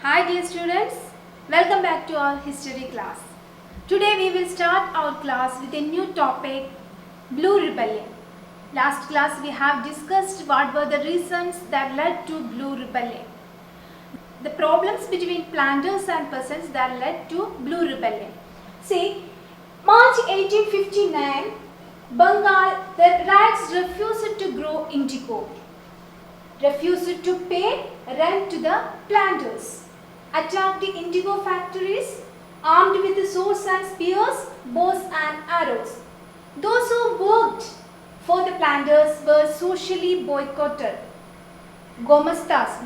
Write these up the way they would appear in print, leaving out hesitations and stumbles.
Hi dear students, welcome back to our history class. Today we will start our class with a new topic, Blue Rebellion. Last class we have discussed what were the reasons that led to Blue Rebellion. The problems between planters and peasants that led to Blue Rebellion. See, March 1859, Bengal, the riots refused to grow indigo, refused to pay rent to the planters, attacked the indigo factories, armed with swords and spears, bows and arrows. Those who worked for the planters were socially boycotted. Gomastas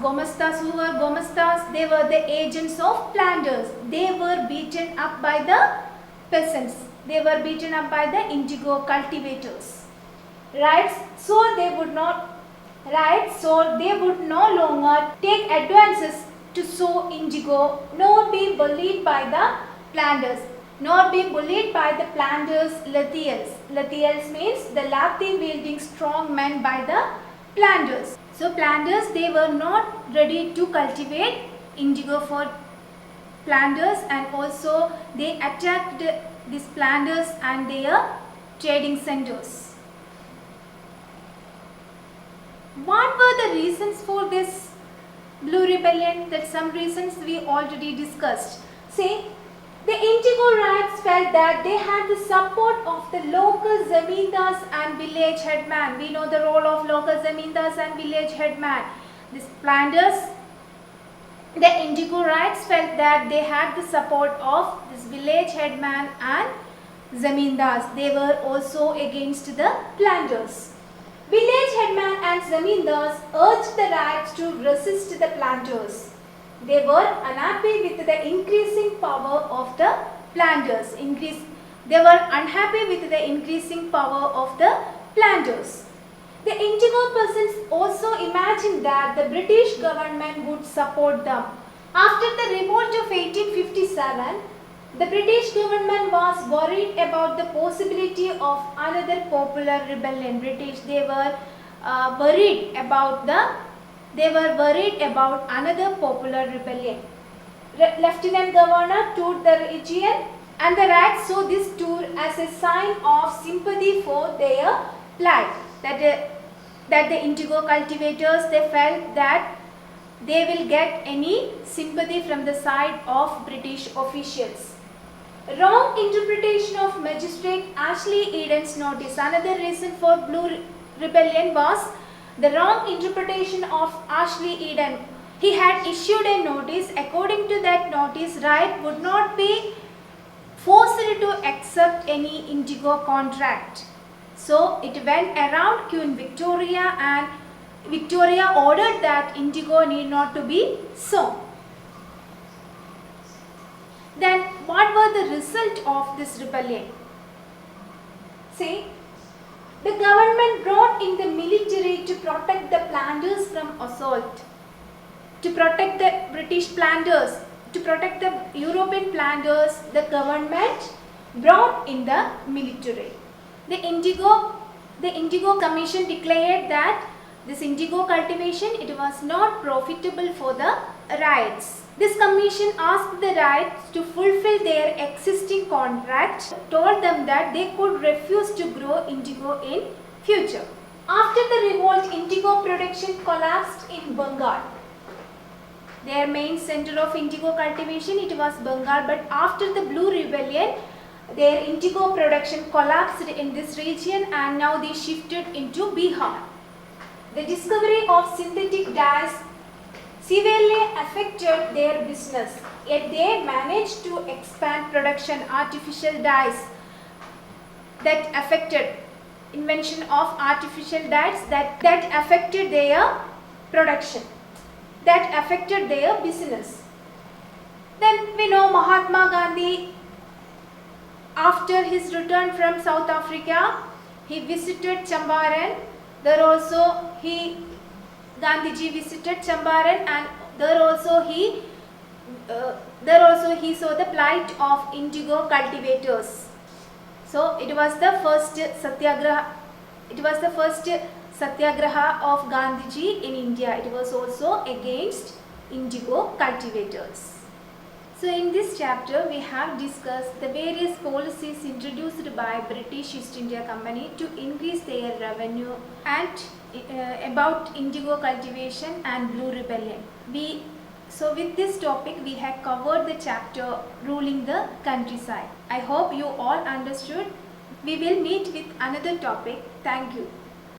who were Gomastas, they were the agents of planters. They were beaten up by the peasants. They were beaten up by the indigo cultivators. So they would no longer take advances to sow indigo, nor be bullied by the planters, Lathiels. Lathiels means the lathi wielding strong men by the planters. So planters, they were not ready to cultivate indigo for planters, and also they attacked these planters and their trading centers. What were the reasons for this Blue Rebellion? That some reasons we already discussed. See, the indigo riots felt that they had the support of the local zamindars and village headman. We know the role of local zamindars and village headman. These planters, the indigo riots felt that they had the support of this village headman and zamindars. They were also against the planters. Village headman and zamindars urged the riots to resist the planters. They were unhappy with the increasing power of the planters. They were unhappy with the increasing power of the planters. The indigo peasants also imagined that the British government would support them. After the revolt of 1857, the British government was worried about the possibility of another popular rebellion. They were worried about another popular rebellion. Lieutenant Governor toured the region, and the riots saw this tour as a sign of sympathy for their plight. That the indigo cultivators, they felt that they will get any sympathy from the side of British officials. Wrong interpretation of Magistrate Ashley Eden's notice. Another reason for Blue Rebellion was the wrong interpretation of Ashley Eden. He had issued a notice. According to that notice, riot would not be forced to accept any indigo contract. So it went around Queen Victoria, and Victoria ordered that indigo need not to be sown. Then what were the result of this rebellion? See, the government brought in the military to protect the planters from assault, to protect the British planters, to protect the European planters. The government brought in the military. The Indigo Commission declared that this indigo cultivation, it was not profitable for the riots. This commission asked the riots to fulfill their existing contract, told them that they could refuse to grow indigo in future. After the revolt, indigo production collapsed in Bengal. Their main center of indigo cultivation, it was Bengal, but after the Blue Rebellion, their indigo production collapsed in this region, and now they shifted into Bihar. The discovery of synthetic dyes severely affected their business, yet they managed to expand production artificial dyes. That affected invention of artificial dyes that affected their production, that affected their business. Then we know Mahatma Gandhi, after his return from South Africa, he visited Champaran. There also Gandhiji visited Champaran, and there also he saw the plight of indigo cultivators. So it was the first satyagraha. It was the first satyagraha of Gandhiji in India. It was also against indigo cultivators. So in this chapter we have discussed the various policies introduced by British East India Company to increase their revenue and about indigo cultivation and Blue Rebellion. So with this topic we have covered the chapter ruling the countryside. I hope you all understood. We will meet with another topic. Thank you.